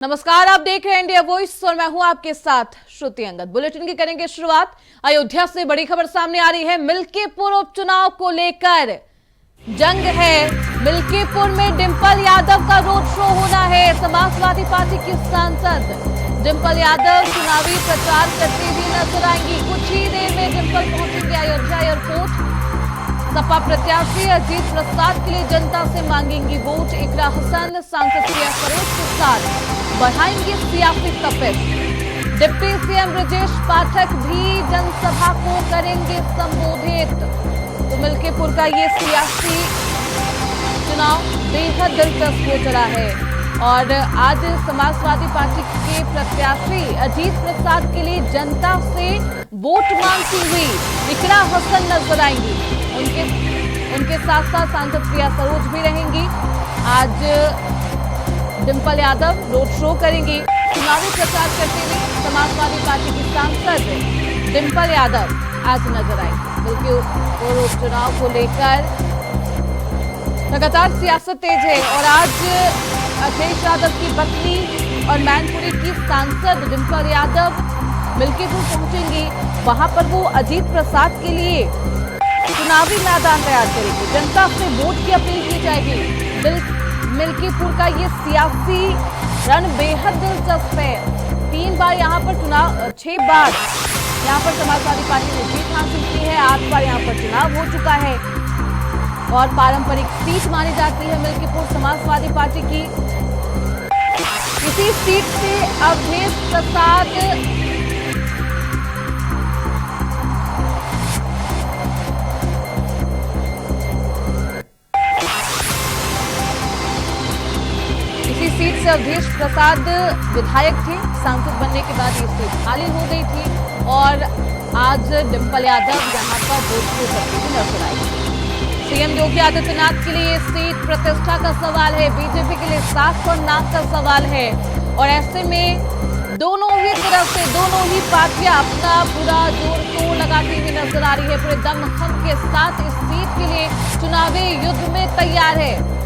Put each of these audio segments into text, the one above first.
नमस्कार, आप देख रहे हैं इंडिया वॉइस और मैं हूं आपके साथ श्रुति अंगद। बुलेटिन की करेंगे शुरुआत। अयोध्या से बड़ी खबर सामने आ रही है। मिल्कीपुर उपचुनाव को लेकर जंग है। मिल्कीपुर में डिंपल यादव का रोड शो होना है। समाजवादी पार्टी की सांसद डिंपल यादव चुनावी प्रचार करते हुए नजर आएंगी। कुछ ही देर में डिंपल पहुंचेंगे अयोध्या एयरपोर्ट। सपा प्रत्याशी अजीत प्रसाद के लिए जनता से मांगेंगी वोट। इकरा हसन सांसद प्रिया सरोज के साथ बढ़ाएंगे सियासी तपिश। डिप्टी सीएम ब्रजेश पाठक भी जनसभा को करेंगे संबोधित। तो मिल्कीपुर का ये सियासी चुनाव बेहद दिलचस्प हो चला है और आज समाजवादी पार्टी के प्रत्याशी अजीत प्रसाद के लिए जनता से वोट मांगती हुई इकरा हसन नजर आएंगी। उनके साथ साथ सांसद प्रिया सरोज भी रहेंगी। आज डिंपल यादव रोड शो करेंगी। चुनावी प्रचार करते हुए समाजवादी पार्टी की सांसद डिंपल यादव आज नजर आएंगी। मिल्कीपुर उपचुनाव को लेकर लगातार सियासत तेज है और आज अखिलेश यादव की पत्नी और मैनपुरी की सांसद डिंपल यादव मिल्कीपुर पहुंचेंगी। वहां पर वो अजीत प्रसाद के लिए चुनावी मैदान तैयार करेगी। जनता से वोट की अपील की जाएगी। मिल्कीपुर का ये सियासी रण बेहद दिलचस्प है। 3 बार यहाँ पर चुनाव 6 बार यहाँ पर समाजवादी पार्टी ने जीत हासिल की है। 8 बार यहाँ पर चुनाव हो चुका है और पारंपरिक सीट मानी जाती है मिल्कीपुर समाजवादी पार्टी की। इसी सीट से अवधेश प्रसाद सीट से अवधेश प्रसाद विधायक थे। सांसद बनने के बाद ये सीट खाली हो गई थी और आज डिंपल यादव यहां पर रोड शो करते हुए नजर आई। सीएम योगी आदित्यनाथ के लिए सीट प्रतिष्ठा का सवाल है। बीजेपी के लिए साख और नाक का सवाल है और ऐसे में दोनों ही तरफ से दोनों ही पार्टियां अपना पूरा जोर तोड़ लगाती हुई नजर आ रही है। पूरे दमखम के साथ इस सीट के लिए चुनावी युद्ध में तैयार है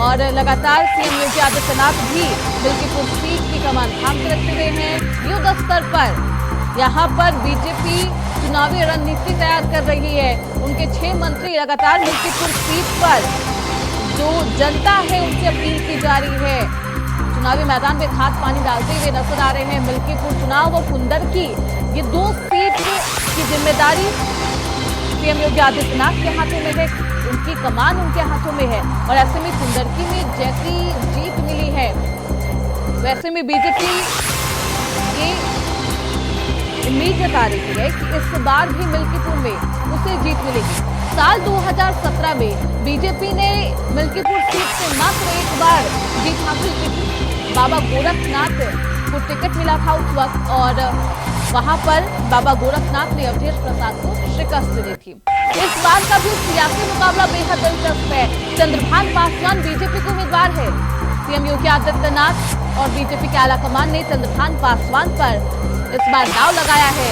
और लगातार सीएम योगी आदित्यनाथ भी मिल्कीपुर सीट की कमान थाम के रखे हुए हैं। युद्ध स्तर पर यहाँ पर बीजेपी चुनावी रणनीति तैयार कर रही है। उनके 6 मंत्री लगातार मिल्कीपुर सीट पर जो जनता है उनसे अपील की जा रही है। चुनावी मैदान में खाद पानी डालते हुए नजर आ रहे हैं। मिल्कीपुर चुनाव और कुंदर की ये 2 सीट की जिम्मेदारी सीएम योगी आदित्यनाथ के हाथों में है। उनकी कमान उनके हाथों में है और ऐसे में कुंदरकी में जैसी जीत मिली है वैसे में बीजेपी ये उम्मीद जता रही है कि इस बार भी मिल्कीपुर में उसे जीत मिलेगी। साल 2017 में बीजेपी ने मिल्कीपुर सीट से मात्र 1 बार जीत हासिल की थी। बाबा गोरखनाथ को टिकट मिला था उस वक्त और वहां पर बाबा गोरखनाथ ने अवधेश प्रसाद को शिकस्त दी थी। इस बार का भी सियासी मुकाबला बेहद दिलचस्प है। चंद्रभान पासवान बीजेपी के उम्मीदवार है। सीएम योगी आदित्यनाथ और बीजेपी के आलाकमान ने चंद्रभान पासवान पर इस बार दाव लगाया है।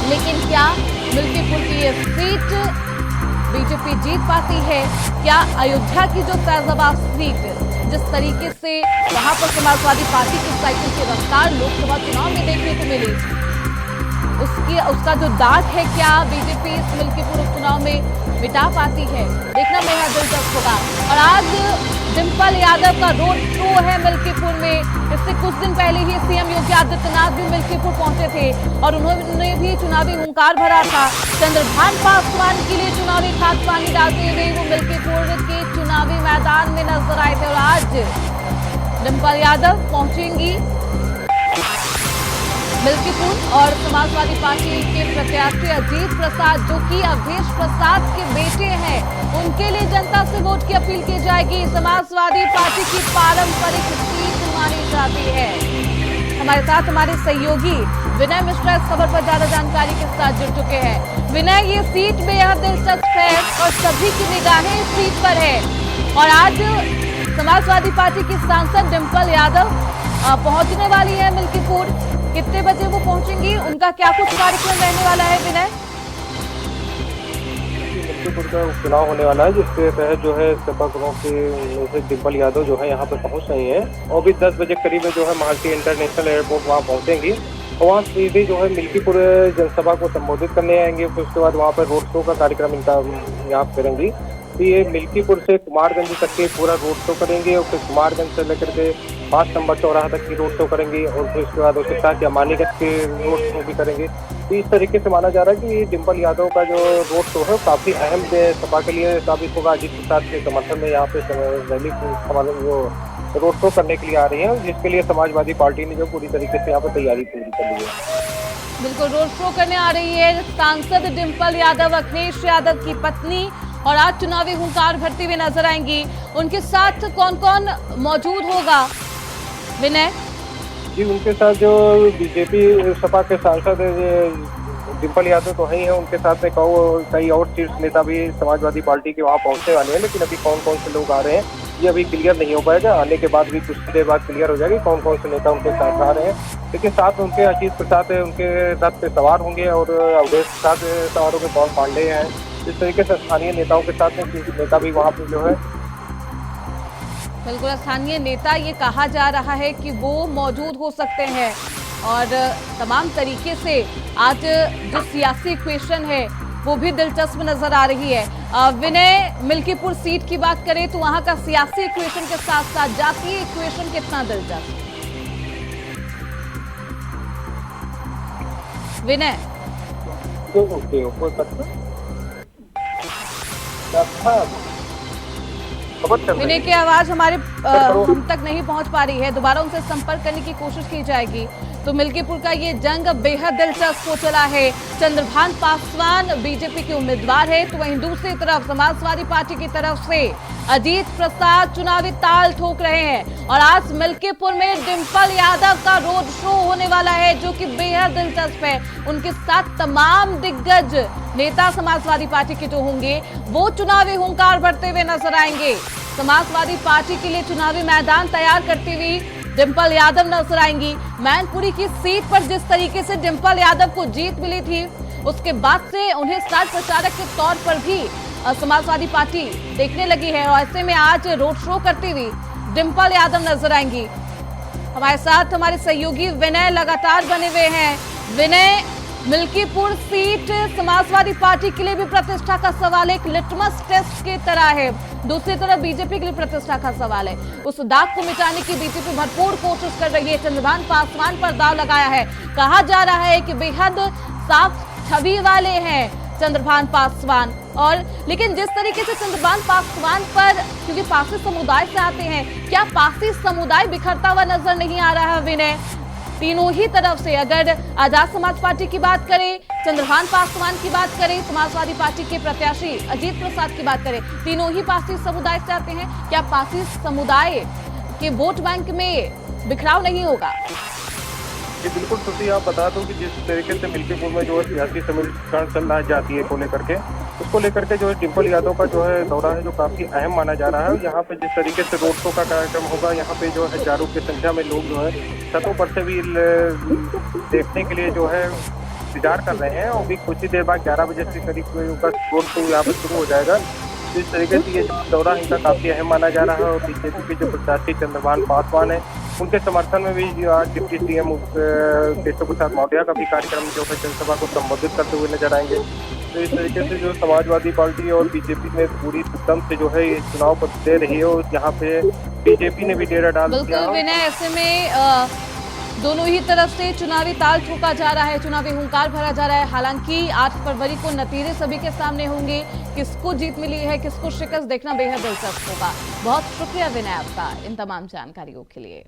लेकिन क्या मिल्कीपुर की ये सीट बीजेपी जीत पाती है? क्या अयोध्या की जो फैजाबाद सीट जिस तरीके से वहां पर समाजवादी पार्टी की साइकिल की रफ्तार लोकसभा चुनाव में देखने को मिली, उसका जो दाग है क्या बीजेपी इस मिल्कीपुर उपचुनाव में मिटा पाती है? देखना बेहद दिलचस्प होगा। और आज डिंपल यादव का रोड शो है मिल्कीपुर में। इससे कुछ दिन पहले ही सीएम योगी आदित्यनाथ भी मिल्कीपुर पहुंचे थे और उन्होंने भी चुनावी हुंकार भरा था। चंद्रभान पासवान के लिए चुनावी खाद पानी डालते हुए वो मिल्कीपुर के चुनावी मैदान में नजर आए थे और आज डिंपल यादव पहुंचेंगी मिल्कीपुर और समाजवादी पार्टी के प्रत्याशी अजीत प्रसाद जो कि अवधेश प्रसाद के बेटे हैं उनके लिए जनता से वोट की अपील की जाएगी। समाजवादी पार्टी की पारंपरिक सीट मानी जाती है। हमारे साथ हमारे सहयोगी विनय मिश्रा इस खबर पर ज्यादा जानकारी के साथ जुड़ चुके हैं। विनय, ये सीट बेहद दिलचस्प है और सभी की निगाहें इस सीट पर है और आज समाजवादी पार्टी की सांसद डिंपल यादव पहुंचने वाली है मिल्कीपुर। कितने बजे वो पहुंचेंगी, उनका क्या कुछ कार्यक्रम रहने वाला है विनय? मिल्कीपुर का उपचुनाव होने वाला है, जिसके तहत जो है सपा प्रमुख की डिम्पल यादव जो है यहाँ पर पहुँच रही हैं और भी 10 बजे करीब में जो है महाराष्ट्र इंटरनेशनल एयरपोर्ट वहाँ पहुँचेंगी और वहाँ सीधे जो है मिल्कीपुर जनसभा को संबोधित करने आएंगे। फिर उसके बाद वहाँ पर रोड शो का कार्यक्रम इनका यहाँ करेंगी। तो ये मिल्कीपुर से कुमारगंज तक के पूरा रोड शो करेंगे और फिर कुमारगंज से लेकर के 5 नंबर चौराहा तक की रोड शो करेंगे और फिर उसके बाद उसके साथ अमानीगंज के रोड शो भी करेंगे। तो इस तरीके से माना जा रहा है कि डिम्पल यादव का जो रोड शो है काफ़ी अहम सपा के लिए साबित होगा। अजीत प्रसाद के समर्थन में यहाँ पे रैली जो रोड शो करने के लिए आ रही है, जिसके लिए समाजवादी पार्टी ने जो पूरी तरीके से यहाँ पर तैयारी पूरी कर ली है। बिल्कुल, रोड शो करने आ रही है सांसद डिम्पल यादव, अखिलेश यादव की पत्नी, और आज चुनावी हुंकार भरती हुई नजर आएंगी। उनके साथ कौन कौन मौजूद होगा विनय? जी, उनके साथ जो बीजेपी सपा के सांसद डिम्पल यादव तो ही है, उनके साथ में कई और शीर्ष नेता भी समाजवादी पार्टी के वहाँ पहुँचने वाले हैं, लेकिन अभी कौन कौन से लोग आ रहे हैं ये अभी क्लियर नहीं हो पाएगा। आने के बाद भी कुछ देर बाद क्लियर हो जाएगी कौन कौन से नेता उनके साथ आ रहे हैं। लेकिन साथ उनके अजीत प्रसाद उनके रथ पे सवार होंगे और अवधेश प्रसाद सवार होंगे, पवन पांडे हैं। इस तरीके से स्थानीय नेताओं के साथ में नेता भी वहाँ पे जो है बिल्कुल स्थानीय नेता ये कहा जा रहा है कि वो मौजूद हो सकते हैं और तमाम तरीके से आज जो सियासी इक्वेशन है वो भी दिलचस्प नजर आ रही है। विनय, मिल्कीपुर सीट की बात करें तो वहां का सियासी इक्वेशन के साथ साथ जातीय इक्वेशन कितना दिलचस्प? विनय, विनय की आवाज हमारे हम तक नहीं पहुंच पा रही है, दोबारा उनसे संपर्क करने की कोशिश की जाएगी। तो मिल्कीपुर का ये जंग बेहद दिलचस्प हो चला है। चंद्रभान पासवान बीजेपी के उम्मीदवार है, तो वहीं दूसरी तरफ समाजवादी पार्टी की तरफ से अजीत प्रसाद चुनावी ताल ठोक रहे हैं और आज मिल्कीपुर में डिम्पल यादव का रोड शो होने वाला है, जो कि बेहद दिलचस्प है। उनके साथ तमाम दिग्गज नेता समाजवादी पार्टी के जो होंगे वो चुनावी हुंकार भरते हुए नजर आएंगे। समाजवादी पार्टी के लिए चुनावी मैदान तैयार करती हुई डिम्पल यादव नजर आएंगी। मैनपुरी की सीट पर जिस तरीके से डिम्पल यादव को जीत मिली थी, उसके बाद से उन्हें स्टार प्रचारक के तौर पर भी समाजवादी पार्टी देखने लगी है और ऐसे में आज रोड शो करती हुई डिम्पल यादव नजर आएंगी। हमारे साथ हमारे सहयोगी विनय लगातार बने हुए हैं। विनय, मिल्कीपुर सीट समाजवादी पार्टी के लिए भी प्रतिष्ठा का सवाल, एक लिटमस टेस्ट की तरह है। दूसरी तरफ बीजेपी के लिए प्रतिष्ठा का सवाल है। उस दाग को मिटाने की बीजेपी भरपूर कोशिश कर रही है। चंद्रभान पासवान पर दाव लगाया है। कहा जा रहा है कि बेहद साफ छवि वाले हैं चंद्रभान पासवान, और लेकिन जिस तरीके से चंद्रभान पासवान पर, क्योंकि पासी समुदाय से आते हैं, क्या पासी समुदाय बिखरता हुआ नजर नहीं आ रहा है विनय? तीनों ही तरफ से, अगर आजाद समाज पार्टी की बात करें, चंद्रभान पासवान की बात करें, समाजवादी पार्टी के प्रत्याशी अजीत प्रसाद की बात करें, तीनों ही पासी समुदाय से आते हैं। क्या पासी समुदाय के वोट बैंक में बिखराव नहीं होगा? जी बिल्कुल, तो आप बता दो कि जिस तरीके से मिल्कीपुर में जो है सियासी समीकरण चल रहा है जातीय को लेकर के, उसको लेकर के जो है डिम्पल यादव का जो है दौरा है जो काफी अहम माना जा रहा है। यहाँ पे जिस तरीके से रोड शो का कार्यक्रम होगा, यहाँ पे जो है हजारों की संख्या में लोग जो है छतों पर से भी देखने के लिए जो है इंतजार कर रहे हैं और भी कुछ ही देर बाद 11 बजे से करीब उनका रोड शो यहाँ पे शुरू हो जाएगा। इस तरीके से ये दौरा इनका काफी अहम माना जा रहा है और बीजेपी के जो प्रत्याशी चंद्रभान पासवान है, उनके समर्थन में भी आज डिप्टी सीएम केशव प्रसाद मौर्य का भी कार्यक्रम जो है जनसभा को संबोधित करते हुए नजर आएंगे। तो इस तरीके से जो समाजवादी पार्टी और बीजेपी ने पूरी दम से जो है ये चुनाव को दे रही है और यहाँ पे बीजेपी ने भी डेरा डाल दिया। बिल्कुल विनय, ऐसे में दोनों ही तरफ से चुनावी ताल ठोका जा रहा है, चुनावी हुंकार भरा जा रहा है। हालांकि 8 फरवरी को नतीजे सभी के सामने होंगे, किसको जीत मिली है, किसको शिकस्त, देखना बेहद दिलचस्प होगा। बहुत शुक्रिया विनय आपका इन तमाम जानकारियों के लिए।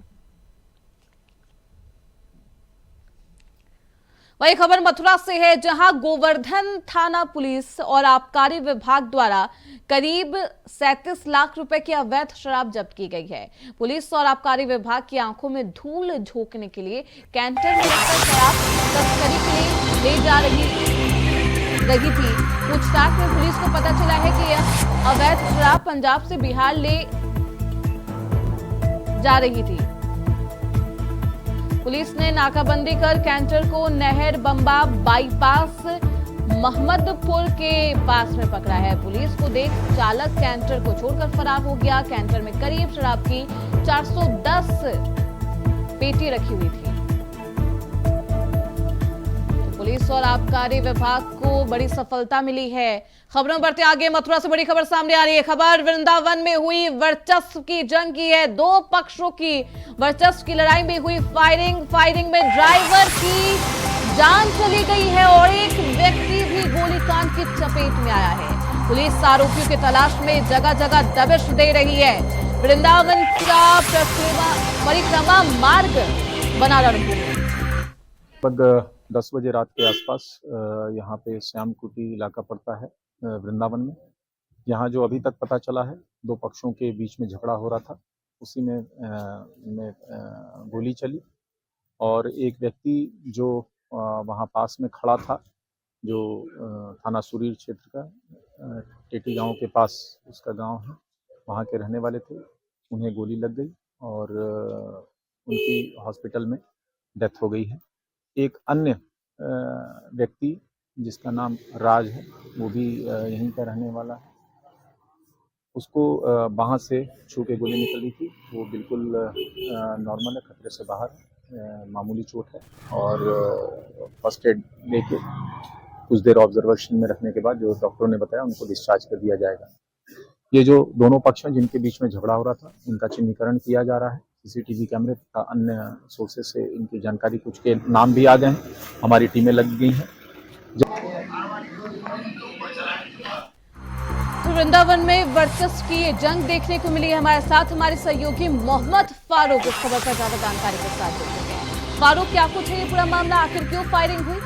वही खबर मथुरा से है, जहां गोवर्धन थाना पुलिस और आबकारी विभाग द्वारा करीब 37 लाख रुपए की अवैध शराब जब्त की गई है। पुलिस और आबकारी विभाग की आंखों में धूल झोंकने के लिए कैंटर में रखकर शराब तस्करी के लिए ले जा रही थी। पूछताछ में पुलिस को पता चला है कि यह अवैध शराब पंजाब से बिहार ले जा रही थी। पुलिस ने नाकाबंदी कर कैंटर को नहर बम्बा बाईपास महमदपुर के पास में पकड़ा है। पुलिस को देख चालक कैंटर को छोड़कर फरार हो गया। कैंटर में करीब शराब की 410 पेटी रखी हुई थी। तो पुलिस और आबकारी विभाग को बड़ी सफलता मिली है। खबरों बढ़ते आगे, मथुरा से बड़ी खबर सामने आ रही है। खबर वृंदावन में हुई वर्चस्व की जंग की है। दो पक्षों की वर्चस्व की लड़ाई में हुई फायरिंग में ड्राइवर की जान चली गई है और एक व्यक्ति भी गोलीकांड की चपेट में आया है। पुलिस आरोपियों की तलाश में जगह जगह दबिश दे रही है। वृंदावन का परिक्रमा मार्ग बना रहा है। लगभग 10 बजे रात के आसपास यहाँ पे श्याम कुटी इलाका पड़ता है वृंदावन में। यहाँ जो अभी तक पता चला है, दो पक्षों के बीच में झगड़ा हो रहा था, उसी में गोली चली और एक व्यक्ति जो वहाँ पास में खड़ा था, जो थाना सुरीर क्षेत्र का टेटी गांव के पास उसका गांव है, वहाँ के रहने वाले थे। उन्हें गोली लग गई और उनकी हॉस्पिटल में डेथ हो गई है। एक अन्य व्यक्ति जिसका नाम राज है, वो भी यहीं का रहने वाला है। उसको बांह से छू के गोली निकली थी। वो बिल्कुल नॉर्मल है, खतरे से बाहर, मामूली चोट है और फर्स्ट एड लेके कुछ देर ऑब्जर्वेशन में रखने के बाद जो डॉक्टरों ने बताया उनको डिस्चार्ज कर दिया जाएगा। ये जो दोनों पक्ष हैं जिनके बीच में झगड़ा हो रहा था, इनका चिन्हीकरण किया जा रहा है। सीसीटीवी कैमरे तथा अन्य सोर्सेज से इनकी जानकारी, कुछ के नाम भी आ गए हैं, हमारी टीमें लग गई हैं। तो वृंदावन में वर्चस्व की ये जंग देखने को मिली है। हमारे साथ हमारे सहयोगी मोहम्मद फारूक इस खबर पर ज्यादा जानकारी के साथ जुड़ चुके हैं। फारूक, क्या कुछ है ये पूरा मामला, आखिर क्यों फायरिंग हुई?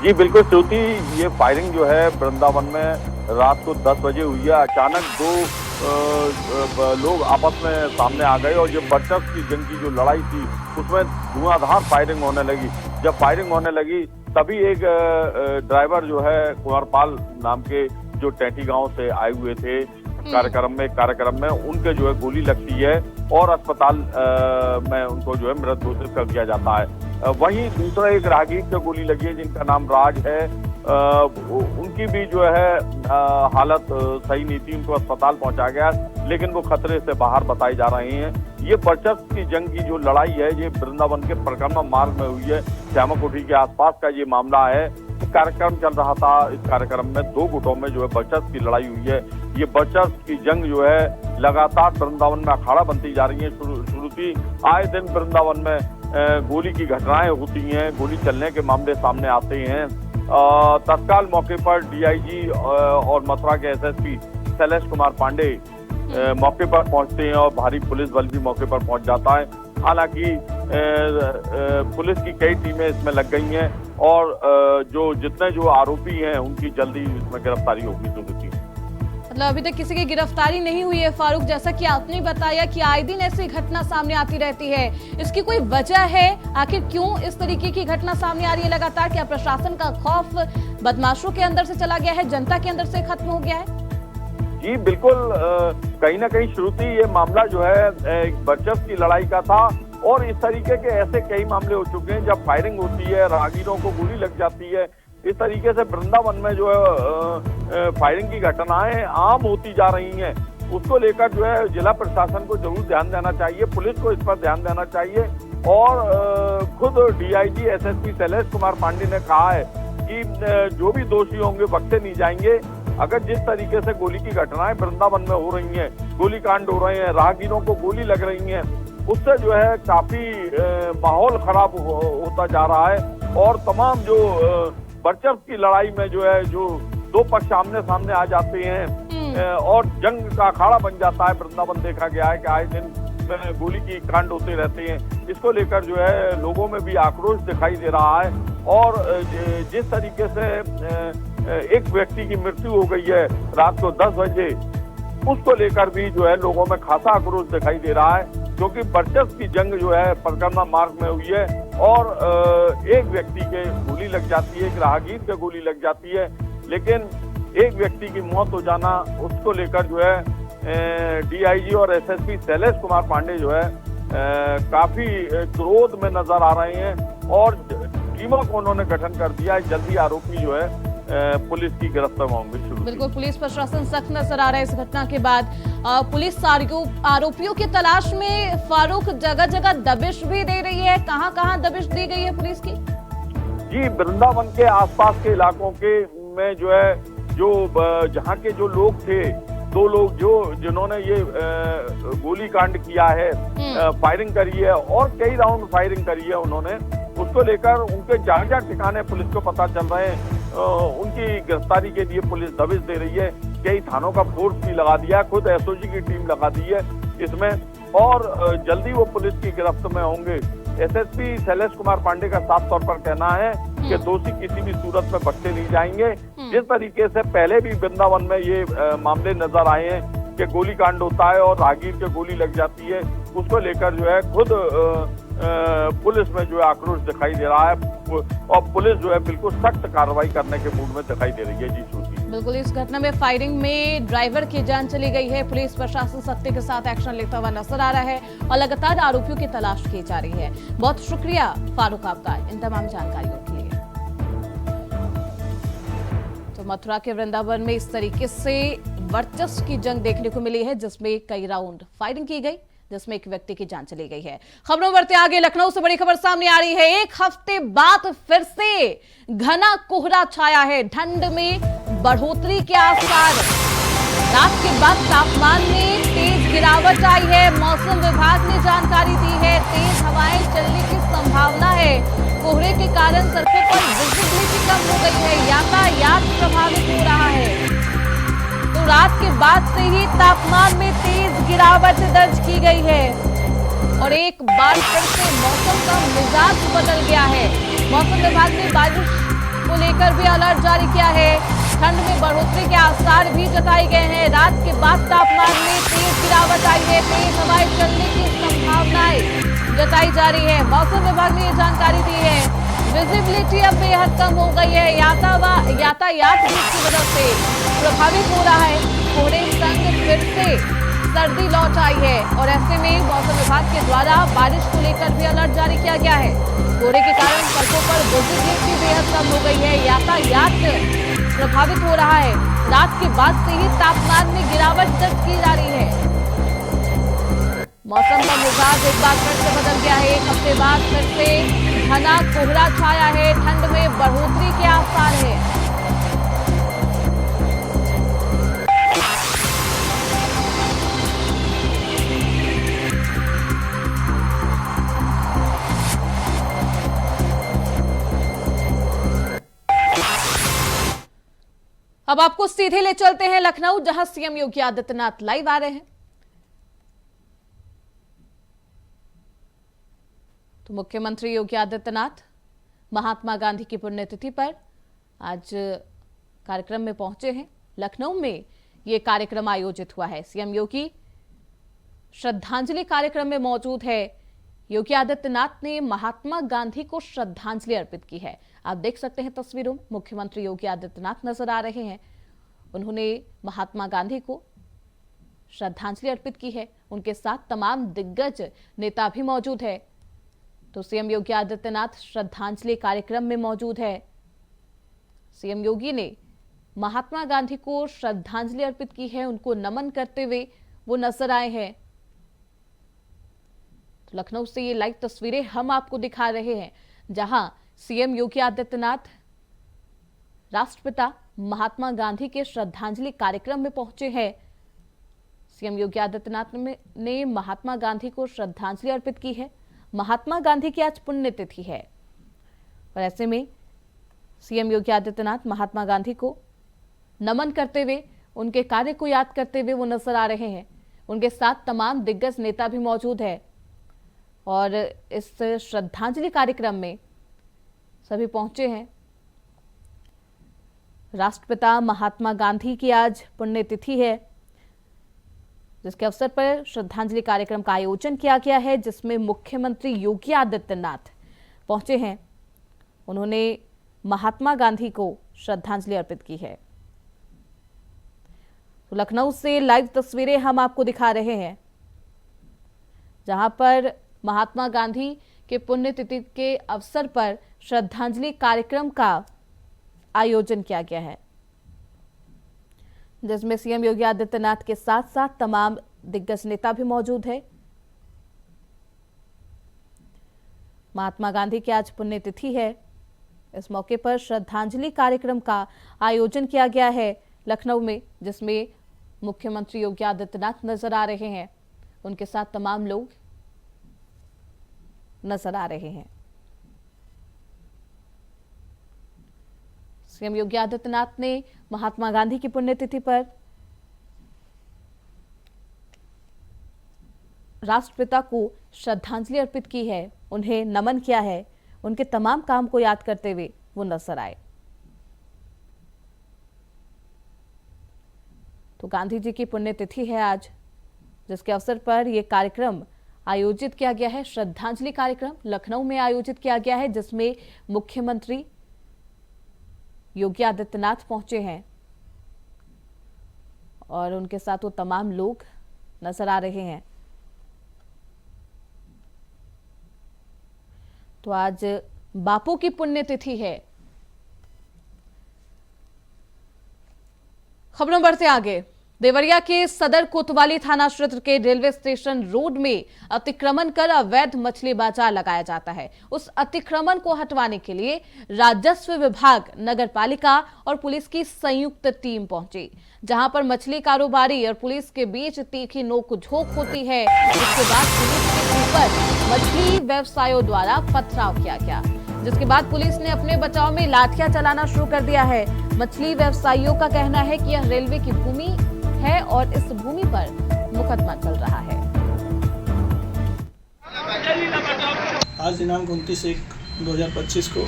जी बिल्कुल श्रुति, ये फायरिंग जो है वृंदावन में रात को 10 बजे हुई है। अचानक दो लोग आपस में सामने आ गए और ये वर्चस्व की जंग की जो लड़ाई थी उसमें धुआंधार फायरिंग होने लगी। जब फायरिंग होने लगी तभी एक ड्राइवर जो है कुंवरपाल नाम के, जो टेटी गांव से आए हुए थे कार्यक्रम में उनके जो है गोली लगती है और अस्पताल में उनको जो है मृत घोषित कर दिया जाता है। वहीं दूसरा एक राहगीर से गोली लगी है जिनका नाम राज है। उनकी भी जो है हालत सही नहीं थी, उनको अस्पताल पहुंचा गया लेकिन वो खतरे से बाहर बताए जा रहे हैं। ये वर्चस्व की जंग की जो लड़ाई है ये वृंदावन के परिक्रमा मार्ग में हुई है। श्यामा कुटी के आसपास का ये मामला है। कार्यक्रम चल रहा था, इस कार्यक्रम में दो गुटों में जो है वर्चस्व की लड़ाई हुई है। ये वर्चस्व की जंग जो है लगातार वृंदावन में अखाड़ा बनती जा रही है। शुरुती आए दिन वृंदावन में गोली की घटनाएं होती हैं, गोली चलने के मामले सामने आते हैं। तत्काल मौके पर डीआईजी और मथुरा के एसएसपी शैलेश कुमार पांडे मौके पर पहुंचते हैं और भारी पुलिस बल भी मौके पर पहुंच जाता है। हालांकि पुलिस की कई टीमें इसमें लग गई हैं और जितने जो आरोपी हैं उनकी जल्दी इसमें गिरफ्तारी होगी। मतलब अभी तक किसी की गिरफ्तारी नहीं हुई है फारूक, जैसा कि आपने बताया कि आए दिन ऐसी घटना सामने आती रहती है। इसकी कोई वजह है? आखिर क्यों इस तरीके की घटना सामने आ रही है लगातार? क्या प्रशासन का खौफ बदमाशों के अंदर से चला गया है, जनता के अंदर से खत्म हो गया है? जी बिल्कुल, कहीं ना कहीं श्रुति ये मामला जो है एक वर्चस्व की लड़ाई का था और इस तरीके के ऐसे कई मामले हो चुके हैं जब फायरिंग होती है, राहगीरों को गोली लग जाती है। इस तरीके से वृंदावन में जो है फायरिंग की घटनाएं आम होती जा रही हैं। उसको लेकर जो है जिला प्रशासन को जरूर ध्यान देना चाहिए, पुलिस को इस पर ध्यान देना चाहिए और खुद डीआईजी एसएसपी शैलेश कुमार पांडे ने कहा है कि जो भी दोषी होंगे बख्शे नहीं जाएंगे। अगर जिस तरीके से गोली की घटनाएं वृंदावन में हो रही हैं, गोलीकांड हो रहे हैं, राहगीरों को गोली लग रही हैं, उससे जो है काफी माहौल खराब होता जा रहा है और तमाम जो वर्चस्व की लड़ाई में जो है जो दो पक्ष आमने सामने आ जाते हैं और जंग का अखाड़ा बन जाता है। वृंदावन देखा गया है कि आए दिन गोली की कांड होते रहते हैं। इसको लेकर जो है लोगों में भी आक्रोश दिखाई दे रहा है और जिस तरीके से एक व्यक्ति की मृत्यु हो गई है रात को 10 बजे, उसको लेकर भी जो है लोगों में खासा आक्रोश दिखाई दे रहा है क्योंकि वर्चस्व की जंग जो है परिक्रमा मार्ग में हुई है और एक व्यक्ति के गोली लग जाती है, एक राहगीर के गोली लग जाती है, लेकिन एक व्यक्ति की मौत हो जाना, उसको लेकर जो है डीआईजी और एसएसपी शैलेश कुमार पांडे जो है काफी क्रोध में नजर आ रहे हैं और टीमों को उन्होंने गठन कर दिया है। जल्दी आरोपी जो है पुलिस की गिरफ्त में होंगे। शुरू बिल्कुल, पुलिस प्रशासन सख्त नजर आ रहा है इस घटना के बाद। पुलिस आरोपियों की तलाश में फारूक जगह जगह दबिश भी दे रही है। कहां कहां दबिश दी गई है पुलिस की? जी, वृंदावन के आसपास के इलाकों के में जो है, जो जहाँ के जो लोग थे, 2 लोग जिन्होंने ये गोली कांड किया है, फायरिंग करी है और कई राउंड फायरिंग करी है उन्होंने, उसको लेकर उनके जहाँ ठिकाने पुलिस को पता चल रहे हैं, उनकी गिरफ्तारी के लिए पुलिस दबिश दे रही है। कई थानों का फोर्स भी लगा दिया, खुद एसओजी की टीम लगा दी है इसमें, और जल्दी वो पुलिस की गिरफ्त में होंगे। एसएसपी शैलेश कुमार पांडे का साफ तौर पर कहना है कि दोषी किसी भी सूरत में बख्शे नहीं जाएंगे। जिस तरीके से पहले भी वृंदावन में ये मामले नजर आए हैं कि गोली कांड होता है और राहगीर के गोली लग जाती है, उसको लेकर जो है खुद पुलिस में जो है आक्रोश दिखाई दे रहा है और पुलिस जो है बिल्कुल सख्त कार्रवाई करने के मूड में दिखाई दे रही है। जी श्रुति, बिल्कुल, इस घटना में फायरिंग में ड्राइवर की जान चली गई है। पुलिस प्रशासन सख्ती के साथ एक्शन लेता हुआ नजर आ रहा है और लगातार आरोपियों की तलाश की जा रही है। बहुत शुक्रिया फारूक आपका इन तमाम जानकारियों के लिए। तो मथुरा के वृंदावन में इस तरीके से वर्चस्व की जंग देखने को मिली है, जिसमें कई राउंड फायरिंग की गई, जिसमें एक व्यक्ति की जान चली गई है। खबरों बढ़ते आगे, लखनऊ से बड़ी खबर सामने आ रही है। एक हफ्ते बाद फिर से घना कोहरा छाया है, ठंड में बढ़ोतरी के आसार। रात के बाद तापमान में तेज गिरावट आई है। मौसम विभाग ने जानकारी दी है, तेज हवाएं चलने की संभावना है। कोहरे के कारण सड़कों पर विजिबिलिटी कम हो गई है, यातायात प्रभावित हो रहा है। तो रात के बाद से ही तापमान में तेज गिरावट दर्ज की गई है और एक बार फिर से मौसम का मिजाज बदल गया है। मौसम विभाग ने बारिश को लेकर भी अलर्ट जारी किया है। ठंड में बढ़ोतरी के आसार भी जताए गए हैं। रात के बाद तापमान में तेज गिरावट आई है, तेज हवाएं चलने की संभावनाएं जताई जा रही है। मौसम विभाग ने ये जानकारी दी है। विजिबिलिटी अब बेहद कम हो गई है, यातायात भी इसकी वजह से प्रभावित हो रहा है। कोहरे संग फिर से सर्दी लौट आई है और ऐसे में मौसम विभाग के द्वारा बारिश को लेकर भी अलर्ट जारी किया गया है। कोहरे के कारण सड़कों पर विजिबिलिटी बेहद कम हो गई है, यातायात प्रभावित हो रहा है। रात के बाद से ही तापमान में गिरावट दर्ज की जा रही है। मौसम का मिजाज एक बार फिर से बदल गया है। एक हफ्ते बाद फिर से घना कोहरा छाया है, ठंड में बढ़ोतरी के आसार है। अब आपको सीधे ले चलते हैं लखनऊ, जहां सीएम योगी आदित्यनाथ लाइव आ रहे हैं। तो मुख्यमंत्री योगी आदित्यनाथ महात्मा गांधी की पुण्यतिथि पर आज कार्यक्रम में पहुंचे हैं। लखनऊ में यह कार्यक्रम आयोजित हुआ है। सीएम योगी श्रद्धांजलि कार्यक्रम में मौजूद है। योगी आदित्यनाथ ने महात्मा गांधी को श्रद्धांजलि अर्पित की है। आप देख सकते हैं तस्वीरों में मुख्यमंत्री योगी आदित्यनाथ नजर आ रहे हैं। उन्होंने महात्मा गांधी को श्रद्धांजलि अर्पित की है। उनके साथ तमाम दिग्गज नेता भी मौजूद है। तो सीएम योगी आदित्यनाथ श्रद्धांजलि कार्यक्रम में मौजूद है। सीएम योगी ने महात्मा गांधी को श्रद्धांजलि अर्पित की है, उनको नमन करते हुए वो नजर आए हैं। तो लखनऊ से ये लाइव तस्वीरें हम आपको दिखा रहे हैं, जहां सीएम योगी आदित्यनाथ राष्ट्रपिता महात्मा गांधी के श्रद्धांजलि कार्यक्रम में पहुंचे हैं। सीएम योगी आदित्यनाथ ने महात्मा गांधी को श्रद्धांजलि अर्पित की है। महात्मा गांधी की आज पुण्यतिथि है और ऐसे में सीएम योगी आदित्यनाथ महात्मा गांधी को नमन करते हुए, उनके कार्य को याद करते हुए वो नजर आ रहे हैं। उनके साथ तमाम दिग्गज नेता भी मौजूद है और इस श्रद्धांजलि कार्यक्रम में सभी पहुंचे हैं। राष्ट्रपिता महात्मा गांधी की आज पुण्यतिथि है, जिसके अवसर पर श्रद्धांजलि कार्यक्रम का आयोजन किया गया है, जिसमें मुख्यमंत्री योगी आदित्यनाथ पहुंचे हैं। उन्होंने महात्मा गांधी को श्रद्धांजलि अर्पित की है। तो लखनऊ से लाइव तस्वीरें हम आपको दिखा रहे हैं, जहां पर महात्मा गांधी के पुण्यतिथि के अवसर पर श्रद्धांजलि कार्यक्रम का आयोजन किया गया है, जिसमें सीएम योगी आदित्यनाथ के साथ साथ तमाम दिग्गज नेता भी मौजूद है। महात्मा गांधी की आज पुण्यतिथि है। इस मौके पर श्रद्धांजलि कार्यक्रम का आयोजन किया गया है लखनऊ में, जिसमें मुख्यमंत्री योगी आदित्यनाथ नजर आ रहे हैं, उनके साथ तमाम लोग नजर आ रहे हैं। सीएम योगी आदित्यनाथ ने महात्मा गांधी की पुण्यतिथि पर राष्ट्रपिता को श्रद्धांजलि अर्पित की है, उन्हें नमन किया है। उनके तमाम काम को याद करते हुए वो नजर आए। तो गांधी जी की पुण्यतिथि है आज, जिसके अवसर पर यह कार्यक्रम आयोजित किया गया है। श्रद्धांजलि कार्यक्रम लखनऊ में आयोजित किया गया है, जिसमें मुख्यमंत्री योगी आदित्यनाथ पहुंचे हैं और उनके साथ वो तमाम लोग नजर आ रहे हैं। तो आज बापू की पुण्यतिथि है। खबरों बढ़ते आगे। देवरिया के सदर कोतवाली थाना क्षेत्र के रेलवे स्टेशन रोड में अतिक्रमण कर अवैध मछली बाजार लगाया जाता है। उस अतिक्रमण को हटवाने के लिए राजस्व विभाग, नगर पालिका और पुलिस की संयुक्त टीम पहुंची, जहां पर मछली कारोबारी और पुलिस के बीच तीखी नोक-झोंक होती है। इसके बाद पुलिस के ऊपर मछली व्यवसायियों द्वारा पथराव किया गया, जिसके बाद पुलिस ने अपने बचाव में लाठियां चलाना शुरू कर दिया है। मछली व्यवसायियों का कहना है कि यह रेलवे की भूमि है और इस भूमि पर मुकदमा चल रहा है। आज दिनांक 29/1/2025 को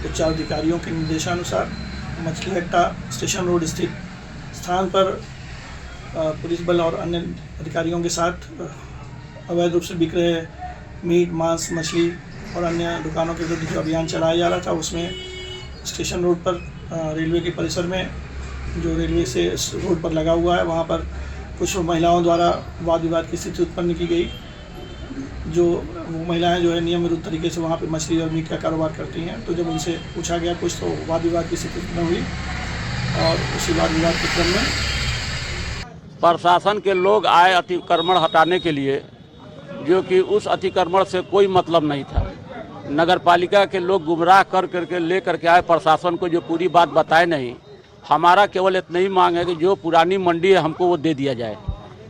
उच्च अधिकारियों के निर्देशानुसार मछली अड्डा स्टेशन रोड स्थित स्थान पर पुलिस बल और अन्य अधिकारियों के साथ अवैध रूप से बिक रहे मीट, मांस, मछली और अन्य दुकानों के विरुद्ध जो अभियान चलाया जा रहा था, उसमें स्टेशन रोड पर रेलवे के परिसर में जो रेलवे से रोड पर लगा हुआ है, वहाँ पर कुछ महिलाओं द्वारा वाद विवाद की स्थिति उत्पन्न की गई। जो वो महिलाएं जो है नियम विरुद्ध तरीके से वहाँ पे मछली और मीट का कारोबार करती हैं। तो जब उनसे पूछा गया कुछ, तो वाद विवाद की स्थिति उत्पन्न हुई और उसी वाद विवाद के क्रम में प्रशासन के लोग आए अतिक्रमण हटाने के लिए, जो कि उस अतिक्रमण से कोई मतलब नहीं था। नगर पालिका के लोग गुमराह कर करके ले करके आए, प्रशासन को जो पूरी बात बताए नहीं। हमारा केवल इतना ही मांग है कि जो पुरानी मंडी है हमको वो दे दिया जाए।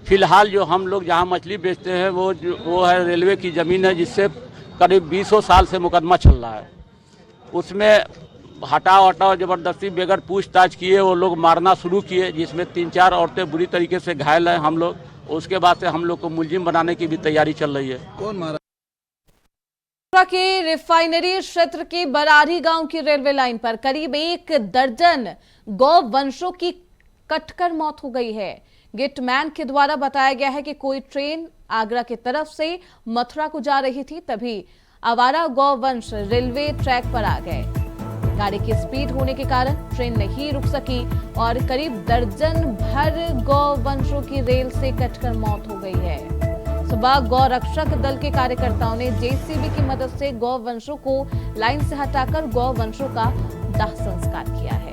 फिलहाल जो हम लोग जहाँ मछली बेचते हैं वो है रेलवे की ज़मीन है, जिससे करीब 20 साल से मुकदमा चल रहा है। उसमें हटाओ ज़बरदस्ती बगैर पूछताछ किए वो लोग मारना शुरू किए, जिसमें 3-4 औरतें बुरी तरीके से घायल हैं हम लोग। उसके बाद से हम लोग को मुलजिम बनाने की भी तैयारी चल रही है। कौन मारा? के रिफाइनरी क्षेत्र के बरारी गांव की रेलवे लाइन पर करीब 1 दर्जन गौ वंशों की कटकर मौत हो गई है। गेटमैन के द्वारा बताया गया है कि कोई ट्रेन आगरा की तरफ से मथुरा को जा रही थी, तभी आवारा गौ वंश रेलवे ट्रैक पर आ गए। गाड़ी की स्पीड होने के कारण ट्रेन नहीं रुक सकी और करीब दर्जन भर गौ वंशों की रेल से कटकर मौत हो गई है। सुबह गौ रक्षक दल के कार्यकर्ताओं ने जेसीबी की मदद से गौ वंशों को लाइन से हटाकर गौ वंशों का दाह संस्कार किया है।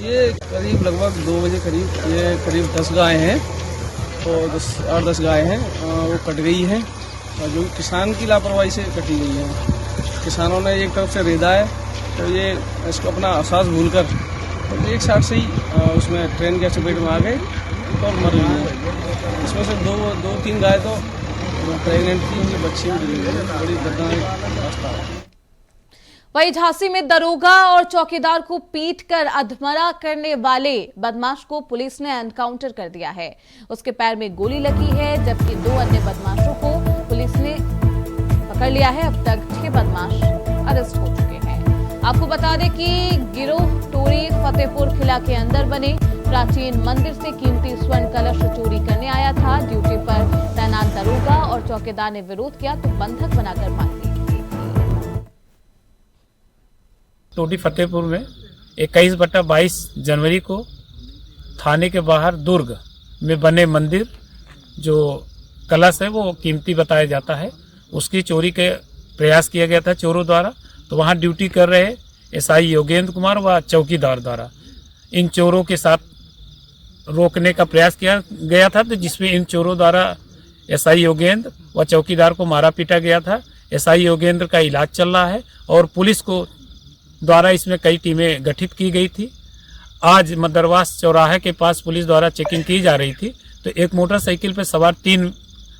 ये करीब लगभग 2 बजे करीब ये करीब 10 गाय हैं और 8-10 गाय हैं, वो कट गई हैं और जो किसान की लापरवाही से कटी गई है। किसानों ने एक तरफ से रेदा है, तो ये इसको अपना एहसास भूलकर तो एक साइड से ही उसमें ट्रेन के चपेट में आ गए और मर गई है। इसमें से 2-3 गाय तो प्रेगनेंट थी, उनकी बच्ची भी बड़ी दर्दनाक रास्ता है। वहीं झांसी में दरोगा और चौकीदार को पीटकर अधमरा करने वाले बदमाश को पुलिस ने एनकाउंटर कर दिया है। उसके पैर में गोली लगी है, जबकि 2 अन्य बदमाशों को पुलिस ने पकड़ लिया है। अब तक 6 बदमाश अरेस्ट हो चुके हैं। आपको बता दें कि गिरोह टोरी फतेहपुर किला के अंदर बने प्राचीन मंदिर से कीमती स्वर्ण कलश चोरी करने आया था। ड्यूटी पर तैनात दरोगा और चौकीदार ने विरोध किया तो बंधक बनाकर मार दी। टोटी फतेहपुर में 21/22 जनवरी को थाने के बाहर दुर्ग में बने मंदिर जो कलश है वो कीमती बताया जाता है, उसकी चोरी के प्रयास किया गया था चोरों द्वारा। तो वहाँ ड्यूटी कर रहे एसआई योगेंद्र कुमार व चौकीदार द्वारा इन चोरों के साथ रोकने का प्रयास किया गया था, तो जिसमें इन चोरों द्वारा एसआई योगेंद्र व चौकीदार को मारा पीटा गया था। एसआई योगेंद्र का इलाज चल रहा है और पुलिस को द्वारा इसमें कई टीमें गठित की गई थी। आज मदरवास चौराहे के पास पुलिस द्वारा चेकिंग की जा रही थी, तो एक मोटरसाइकिल पर सवार 3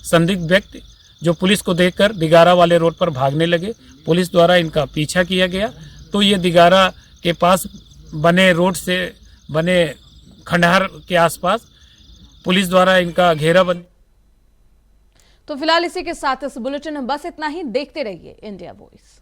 संदिग्ध व्यक्ति जो पुलिस को देखकर दिगारा वाले रोड पर भागने लगे। पुलिस द्वारा इनका पीछा किया गया, तो ये दिगारा के पास बने रोड से बने खंडहर के आसपास पुलिस द्वारा इनका घेराबंदी। तो फिलहाल इसी के साथ इस बुलेटिन में बस इतना ही। देखते रहिए इंडिया वॉइस।